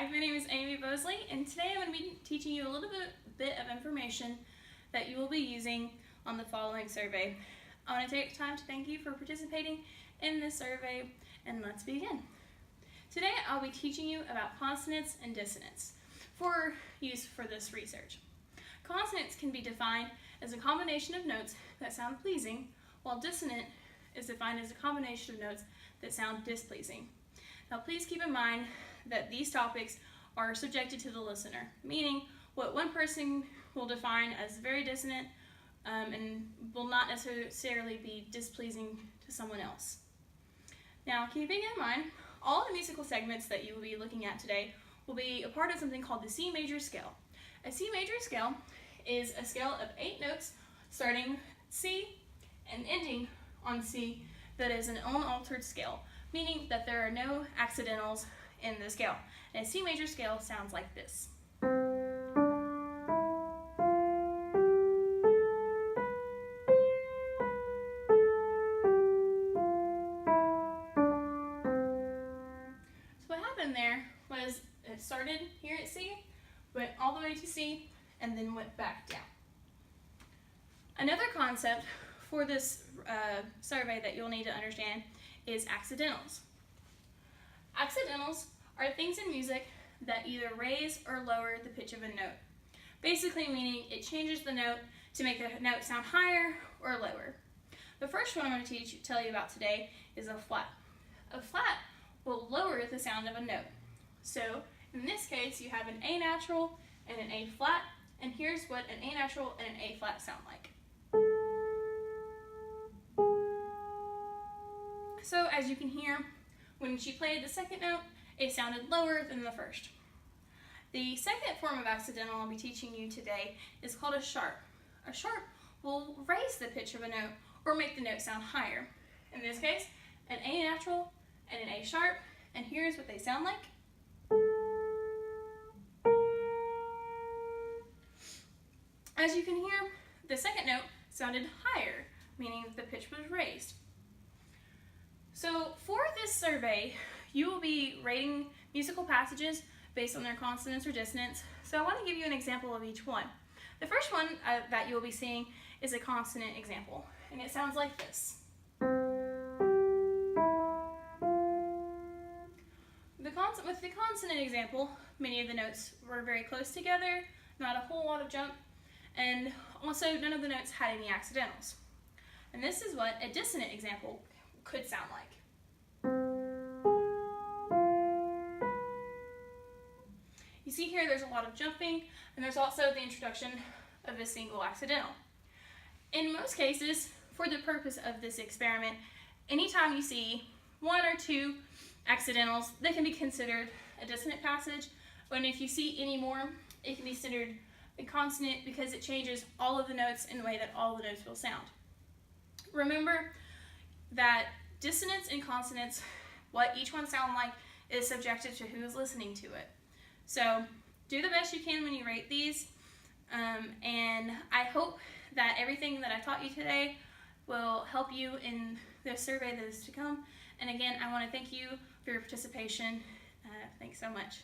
Hi, my name is Amy Bosley, and today I'm going to be teaching you a little bit of information that you will be using on the following survey. I want to take time to thank you for participating in this survey, and let's begin. Today I'll be teaching you about consonants and dissonance for use for this research. Consonants can be defined as a combination of notes that sound pleasing, while dissonant is defined as a combination of notes that sound displeasing. Now please keep in mind that these topics are subjected to the listener, meaning what one person will define as very dissonant and will not necessarily be displeasing to someone else. Now, keeping in mind, all the musical segments that you will be looking at today will be a part of something called the C major scale. A C major scale is a scale of 8 notes starting C and ending on C that is an unaltered scale, meaning that there are no accidentals in the scale. And a C major scale sounds like this. So what happened there was it started here at C, went all the way to C, and then went back down. Another concept for this survey that you'll need to understand is accidentals. Accidentals are things in music that either raise or lower the pitch of a note, basically meaning it changes the note to make the note sound higher or lower. The first one I'm going to tell you about today is a flat. A flat will lower the sound of a note. So in this case, you have an A natural and an A flat, and here's what an A natural and an A flat sound like. So as you can hear, when she played the second note, it sounded lower than the first. The second form of accidental I'll be teaching you today is called a sharp. A sharp will raise the pitch of a note or make the note sound higher. In this case, an A natural and an A sharp, and here's what they sound like. As you can hear, the second note sounded higher, meaning the pitch was raised. So for this survey, you will be rating musical passages based on their consonants or dissonance. So I want to give you an example of each one. The first one that you'll be seeing is a consonant example, and it sounds like this. With the consonant example, many of the notes were very close together, not a whole lot of jump, and also none of the notes had any accidentals. And this is what a dissonant example could sound like. You see here there's a lot of jumping, and there's also the introduction of a single accidental. In most cases, for the purpose of this experiment, anytime you see 1 or 2 accidentals, they can be considered a dissonant passage, and if you see any more, it can be considered a consonant because it changes all of the notes in the way that all the notes will sound. Remember that dissonance and consonants, what each one sound like, is subjective to who is listening to it. So do the best you can when you rate these, and I hope that everything that I taught you today will help you in the survey that is to come. And again, I want to thank you for your participation. Thanks so much.